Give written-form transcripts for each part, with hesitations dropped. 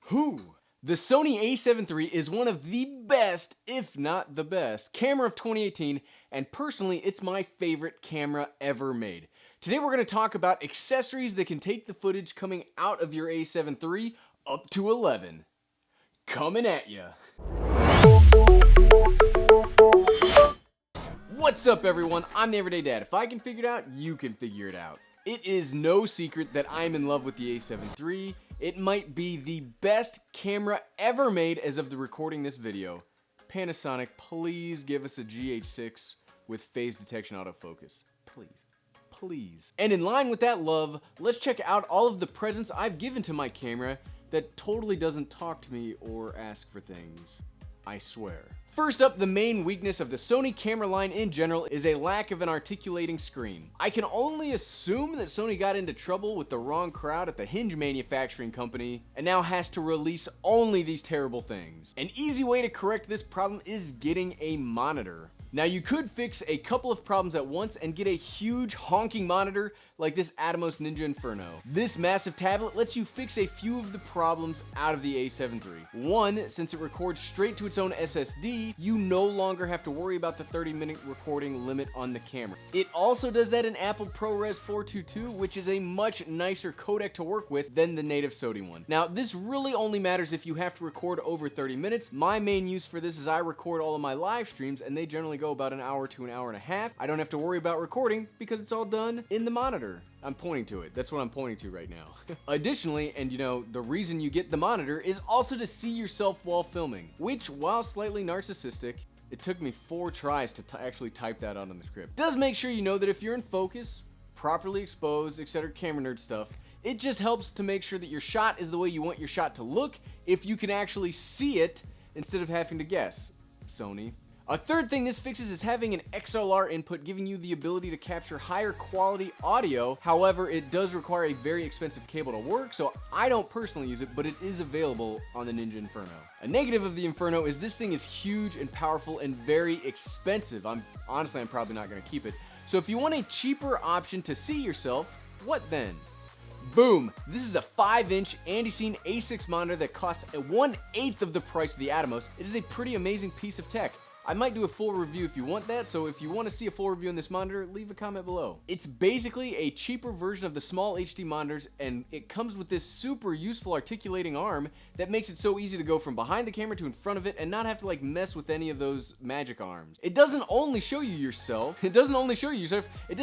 Whew. The Sony A7 III is one of the best, if not the best, camera of 2018, and personally, it's my favorite camera ever made. Today we're going to talk about accessories that can take the footage coming out of your A7 III up to 11. Coming at ya. What's up everyone, I'm the Everyday Dad. If I can figure it out, you can figure it out. It is no secret that I'm in love with the A7 III. It might be the best camera ever made as of the recording this video. Panasonic, please give us a GH6 with phase detection autofocus. Please. And in line with that love, let's check out all of the presents I've given to my camera that totally doesn't talk to me or ask for things. I swear. First up, the main weakness of the Sony camera line in general is a lack of an articulating screen. I can only assume that Sony got into trouble with the wrong crowd at the hinge manufacturing company and now has to release only these terrible things. An easy way to correct this problem is getting a monitor. Now you could fix a couple of problems at once and get a huge honking monitor like this Atomos Ninja Inferno. This massive tablet lets you fix a few of the problems out of the A7 III. One, since it records straight to its own SSD, you no longer have to worry about the 30-minute recording limit on the camera. It also does that in Apple ProRes 422, which is a much nicer codec to work with than the native Sony one. Now this really only matters if you have to record over 30 minutes. My main use for this is I record all of my live streams and they generally go about an hour to an hour and a half. I don't have to worry about recording because it's all done in the monitor. I'm pointing to it. That's what I'm pointing to right now. Additionally, and you know, the reason you get the monitor is also to see yourself while filming, which, while slightly narcissistic, it took me 4 tries to actually type that out on the script. Does make sure you know that if you're in focus, properly exposed, etc. camera nerd stuff, it just helps to make sure that your shot is the way you want your shot to look if you can actually see it instead of having to guess, Sony. A third thing this fixes is having an XLR input, giving you the ability to capture higher quality audio. However, it does require a very expensive cable to work, so I don't personally use it, but it is available on the Ninja Inferno. A negative of the Inferno is this thing is huge and powerful and very expensive. I'm probably not going to keep it. So if you want a cheaper option to see yourself, what then? Boom! This is a 5-inch Andycine A6 monitor that costs 1/8 of the price of the Atomos. It is a pretty amazing piece of tech. I might do a full review if you want that, so if you want to see a full review on this monitor, leave a comment below. It's basically a cheaper version of the small HD monitors, and it comes with this super useful articulating arm that makes it so easy to go from behind the camera to in front of it and not have to like mess with any of those magic arms. It doesn't only show you yourself, it does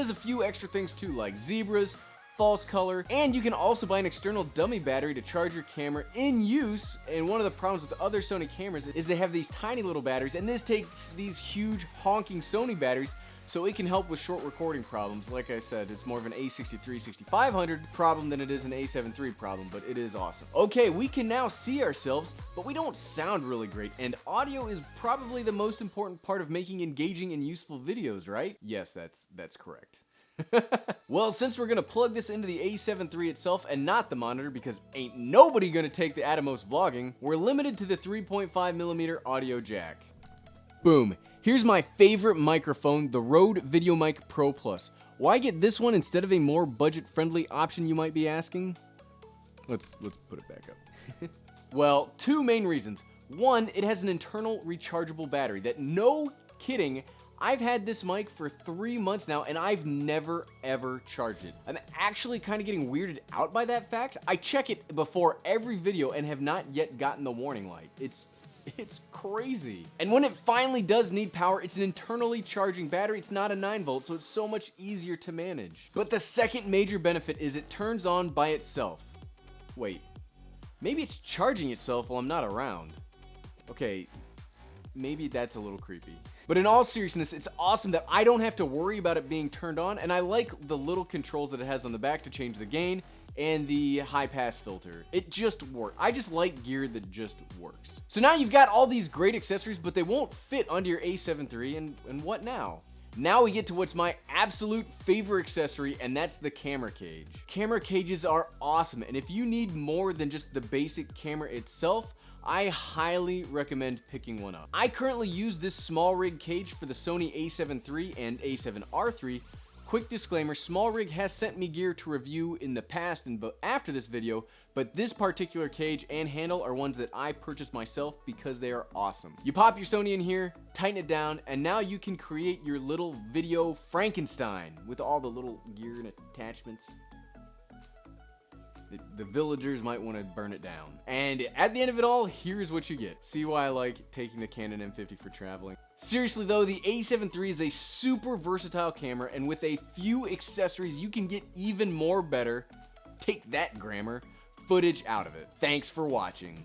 a few extra things too, like zebras, false color, and you can also buy an external dummy battery to charge your camera in use. And one of the problems with other Sony cameras is they have these tiny little batteries, and this takes these huge honking Sony batteries, so it can help with short recording problems. Like I said, it's more of an A63-6500 problem than it is an A7 III problem, but it is awesome. Okay, we can now see ourselves, but we don't sound really great, and audio is probably the most important part of making engaging and useful videos, right? Yes, that's correct. Well, since we're gonna plug this into the A7 III itself and not the monitor because ain't nobody gonna take the Atomos vlogging, we're limited to the 3.5mm audio jack. Boom. Here's my favorite microphone, the Rode VideoMic Pro Plus. Why get this one instead of a more budget-friendly option, you might be asking? Let's put it back up. Well, 2 main reasons. One, it has an internal rechargeable battery that, no kidding, I've had this mic for 3 months now and I've never ever charged it. I'm actually kind of getting weirded out by that fact. I check it before every video and have not yet gotten the warning light. It's crazy. And when it finally does need power, it's an internally charging battery. It's not a 9-volt, so it's so much easier to manage. But the second major benefit is it turns on by itself. Wait, maybe it's charging itself while I'm not around. Okay, maybe that's a little creepy. But in all seriousness, it's awesome that I don't have to worry about it being turned on, and I like the little controls that it has on the back to change the gain and the Highpass Filter. It just works. I just like gear that just works. So now you've got all these great accessories, but they won't fit onto your A7 III, and what now? Now we get to what's my absolute favorite accessory, and that's the camera cage. Camera cages are awesome, and if you need more than just the basic camera itself, I highly recommend picking one up. I currently use this Smallrig cage for the Sony A7 III and A7R III. Quick disclaimer, Smallrig has sent me gear to review in the past, and after this video, but this particular cage and handle are ones that I purchased myself because they are awesome. You pop your Sony in here, tighten it down, and now you can create your little video Frankenstein with all the little gear and attachments. The villagers might want to burn it down. And at the end of it all, here's what you get. See why I like taking the Canon M50 for traveling. Seriously though, the A7 III is a super versatile camera, and with a few accessories, you can get even more better, take that grammar, footage out of it. Thanks for watching.